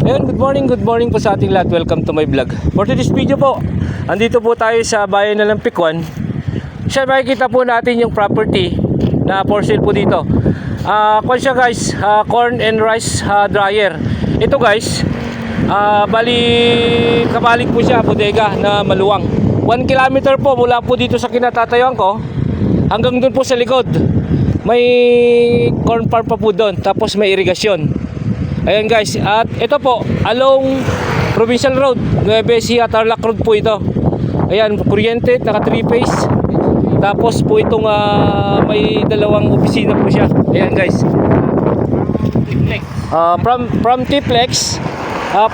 Ayun, good morning po sa ating lahat. Welcome to my vlog. For today's video po, andito po tayo sa bayan ng Lampikwan. Siya, makikita po natin yung property na for sale po dito. Kwan siya guys, corn and rice dryer. Ito guys, bali kabalik po siya, bodega na maluwang. 1 kilometer po mula po dito sa kinatatayuan ko hanggang dun po sa likod. May corn farm pa po doon, tapos may irigasyon. Ayan guys, at ito po along Provincial Road, Nueva Ecija, Tarlac Road po ito. Ayan, kuryente, naka 3 phase. Tapos po itong may dalawang opisina po siya. Ayan guys, from Tiplex,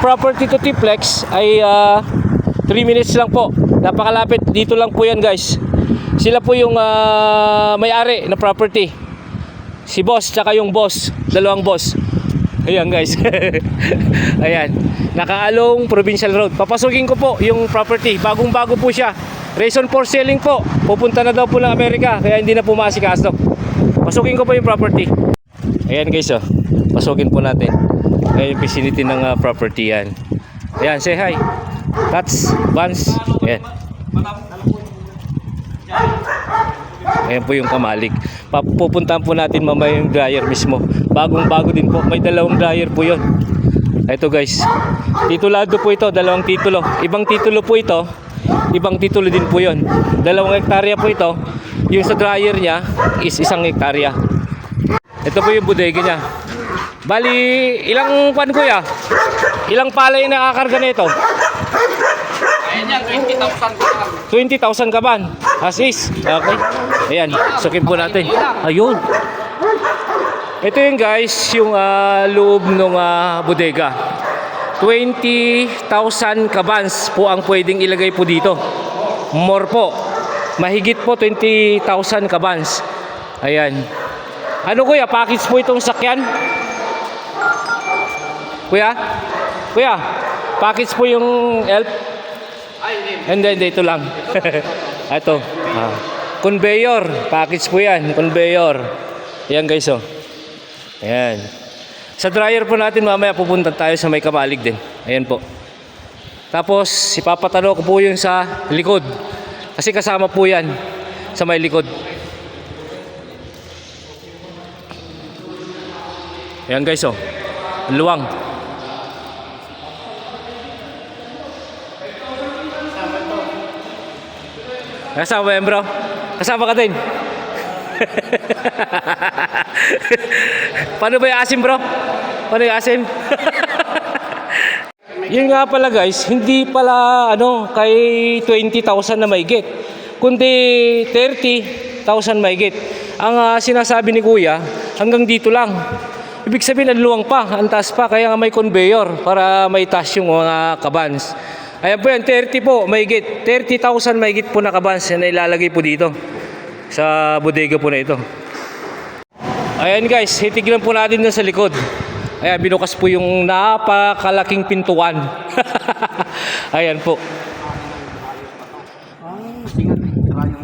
property to Tiplex ay 3 minutes lang po. Napakalapit, dito lang po yan guys. Sila po yung may-ari na property, si boss tsaka yung boss, dalawang boss. Ayan guys. Ayan, nakaalong Provincial Road. Papasukin ko po yung property, bagong bago po siya. Reason for selling po, pupunta na daw po ng Amerika, kaya hindi na po maasikaso. Pasukin ko po yung property. Ayan guys, pasukin po natin. Ayan yung vicinity ng property yan. Ayan, say hi Tats, Vans. Ayan. Ayan po yung kamalig. Pupuntahan po natin mamaya yung dryer mismo. Bagong bago din po. May dalawang dryer po yun. Ito guys, titulado po ito. Dalawang titulo. Ibang titulo po ito, ibang titulo din po yun. 2 hektarya po ito. Yung sa dryer niya is 1 hektarya. Ito po yung bodega niya. Bali, ilang kwan kuya? Ilang palay na kakarga nito? Ayan yan, 20,000 ka. 20,000 ka ba? As is. Okay. Ayan, sukin po natin. Ayun. Ito yung guys, yung loob ng bodega. 20,000 kabans po ang pwedeng ilagay po dito. More po. Mahigit po 20,000 kabans. Ayan. Ano kuya, package po itong sakyan? Kuya? Kuya, package po yung elf? Hindi, ito lang. Ito. Conveyor, package po yan, conveyor. Ayan guys, oh. Ayan. Sa dryer po natin mamaya pupunta tayo sa may kamalig din. Ayan po. Tapos ipapatalo ko po yung sa likod, kasi kasama po yan sa may likod. Ayan guys, oh. Ang luwang. Kasama yan bro? Kasama ka din? Paano ba yung asim bro? Paano yung asim? Yun nga pala guys, hindi pala kay 20,000 na maigit, kundi 30,000 maigit. Ang sinasabi ni kuya, hanggang dito lang. Ibig sabihin ang luwang pa, ang taas pa, kaya nga may conveyor para may taas yung mga kabans. Ayan po yan, 30 po, mahigit 30,000 mahigit po na kabans na ilalagay po dito sa bodega po na ito. Ayan guys, hitignan po natin dun sa likod. Ayan, binukas po yung napakalaking pintuan. Ayan po.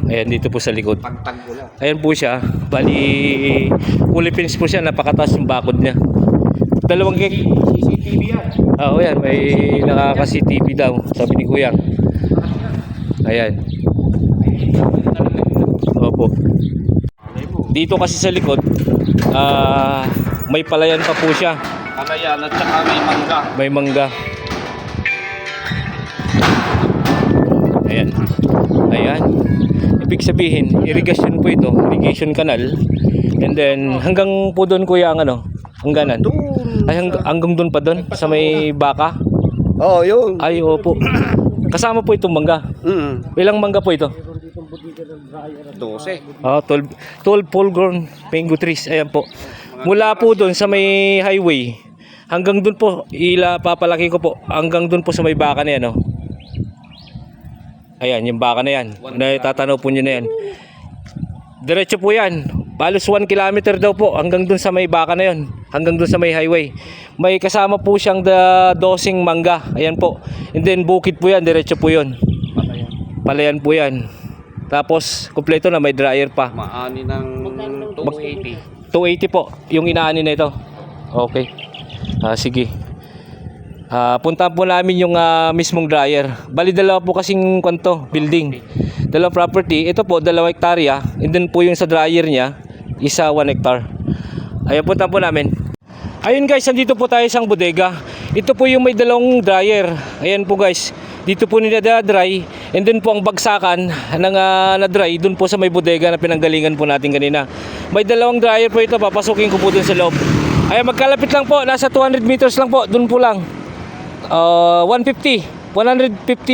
Ayan, dito po sa likod. Ayan po siya, bali Philippines po siya, napakataas yung bakod niya. 2 CCTV yan. Oo yan, may nakaka-CCTV daw, sabi ni kuya. Ayan. Opo. Dito kasi sa likod, may palayan pa po siya. Palayan at saka may mangga. May mangga. Ayan. Ayan. Ibig sabihin, irrigation po ito, irrigation canal. And then hanggang po doon kuya ang hangganan. Ay, hanggang doon pa doon sa may baka. Oo, yun. Ay, opo. Kasama po itong mangga. Ilang mangga po ito? 12. 12 full grown mango trees. Ayan po. Mula po doon sa may highway hanggang doon po, papalaki ko po, hanggang doon po sa may baka na yan, oh. Ayan, yung baka na yan. Natatanaw po nyo na yan. Diretso po yan. Balos 1 kilometer daw po hanggang doon sa may baka na yon, hanggang doon sa may highway. May kasama po siyang dosing mangga. Ayan po. And then bukid po yan, diretso po yon. Palayan po yan. Tapos kumpleto na, may dryer pa. Maani ng 280. 280 po yung inaani na ito. Okay. Sige. Puntahan po namin yung mismong dryer. Bali dalawa po kasing building. Dalawang property. Ito po 2 hektarya. And then po yung sa dryer niya, isa 1 hectare. Ayan, puntahan po namin. Ayun guys, nandito po tayo sa bodega. Ito po yung may 2 dryer. Ayan po guys. Dito po nila dry. And then po ang bagsakan ng na-dry dun po sa may bodega na pinanggalingan po natin kanina. May 2 dryer po ito. Papasukin ko po dun sa loob. Ayan, magkalapit lang po. Nasa 200 meters lang po. Dun po lang. 150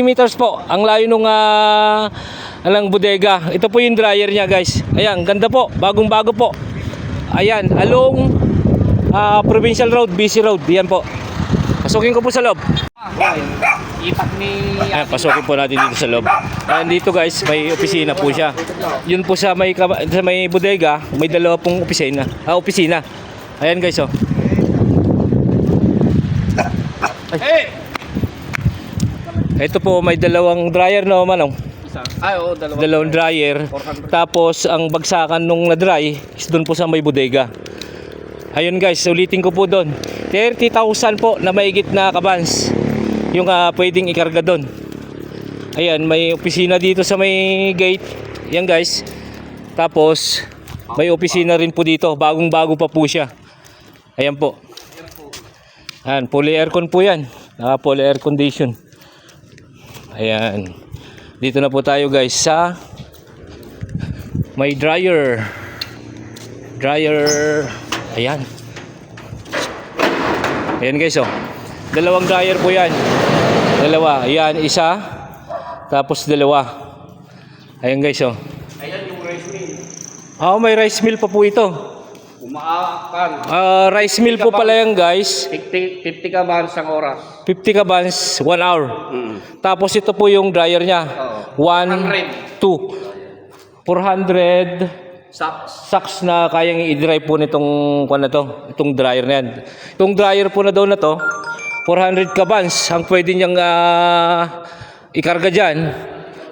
meters po ang layo nung bodega. Ito po yung dryer niya guys. Ayan, ganda po. Bagong bago po. Ayan, along Provincial Road, BC Road. Yan po. Pasukin ko po sa loob. Itak ni... Ayan, pasukin po natin dito sa loob. Ayan, dito guys, may opisina po siya. Yun po sa may bodega, may 2 pong opisina. Opisina. Ayan guys, oh. Hey! Ito po, may 2 dryer na manong. Ay, oo, 2. 2 dryer. Tapos ang bagsakan nung na-dry is doon po sa may bodega. Ayun guys, ulitin ko po doon. 30,000 po na maigit na kabans yung pwedeng ikarga doon. Ayan, may opisina dito sa may gate. Yan guys. Tapos may opisina rin po dito. Bagong bago pa po siya. Ayan po. Ayan, fully aircon po yan. Naka fully air condition. Ayan. Dito na po tayo guys sa may dryer. Ayan. Ayan guys, oh. 2 dryer po yan. 2. Ayan, isa. Tapos 2. Ayan guys, oh. Ayan yung rice mill. May rice mill pa po ito. Umaakan. Rice mill po pala yan guys. 50 ka ba isang oras? 50 kabans, 1 hour. Tapos ito po yung dryer niya. 1, 2. 400 sacks na kayang i-dry po nitong itong dryer na yan. Itong dryer po na daw na to, 400 kabans ang pwede niyang ikarga dyan.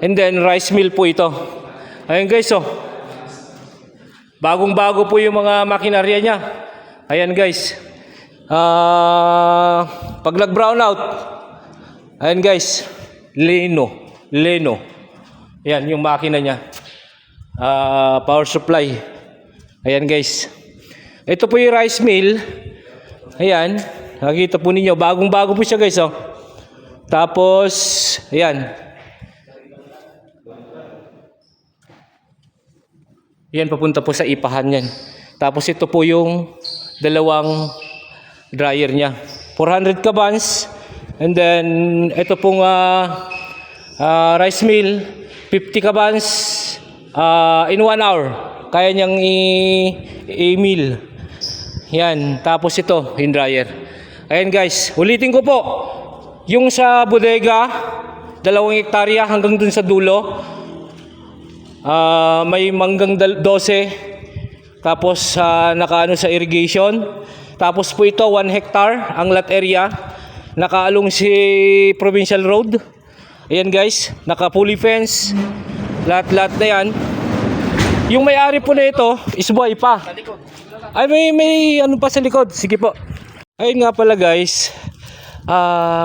And then rice mill po ito. Ayan guys, oh. Bagong bago po yung mga makinarya niya. Ayan guys. Pag nag brown out, ayan guys, Leno. Ayan yung makina niya. Power supply. Ayan guys. Ito po yung rice mill. Ayan, nakikita po ninyo, bagong bago po siya guys, oh. Tapos ayan. Yan, papunta po sa ipahan yan. Tapos ito po yung 2 dryer niya. 400 kabans. And then ito pong rice mill, 50 kabans in 1 hour. Kaya niyang i-mill. Yan. Tapos ito, yung dryer. Ayan guys, ulitin ko po. Yung sa bodega, 2 hektarya hanggang dun sa dulo. May manggang 12. Tapos nakaano sa irrigation. Tapos po ito 1 hectare ang lot area. Nakaalong si Provincial Road. Ayan guys, naka fully fence. Lahat na yan. Yung may-ari po na ito is buhay pa. Ay may ano pa sa likod. Sige po. Ayun nga pala guys.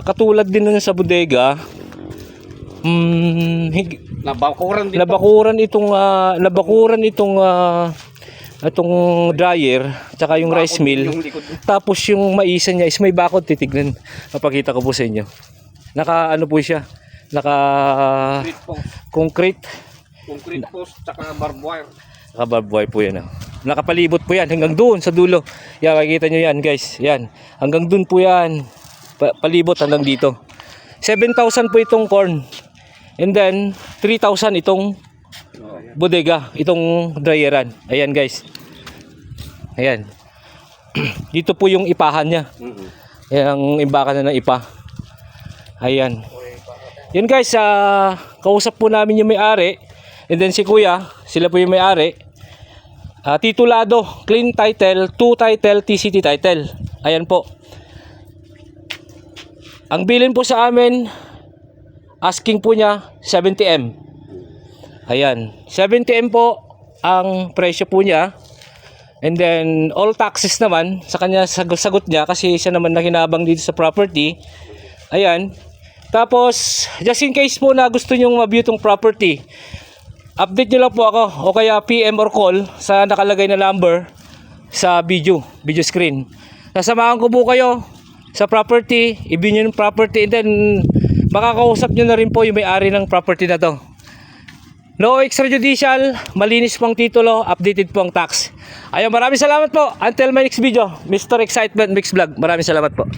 Katulad din nun sa bodega. Nabakuran itong dryer tsaka yung rice mill. Tapos yung maisa niya is may bakod, titignan. Mapakita ko po sa inyo. Naka ano po siya? Naka concrete post tsaka barbed wire. Naka barbed wire po yan. Nakapalibot po yan hanggang doon sa dulo. Yan, makikita nyo yan guys. Yan. Hanggang doon po yan. Palibot hanggang dito. 7,000 po itong corn. And then 3,000 itong bodega, itong dryeran. Ayan guys. Ayan. Dito po yung ipahan niya. Ayan ang imbakan na ng ipa. Ayan. Yan guys, kausap po namin yung may-ari. And then si kuya, sila po yung may-ari. Titulado, clean title, 2 title, TCT title. Ayan po. Ang bilin po sa amin, asking po niya 70M. Ayan, 70M po ang presyo po niya. And then all taxes naman sa kanya sagot niya kasi siya naman nakinabang dito sa property Ayan. Tapos, just in case po na gusto nyong ma-view tong property, update nyo lang po ako o kaya PM or call sa nakalagay na number sa video screen. Sasamahan ko po kayo sa property, i-view nyo yung property, and then makakausap nyo na rin po yung may-ari ng property na to. No extrajudicial, malinis pong titulo, updated po ang tax. Ayun, maraming salamat po. Until my next video, Mr. Excitement Mix Vlog. Maraming salamat po.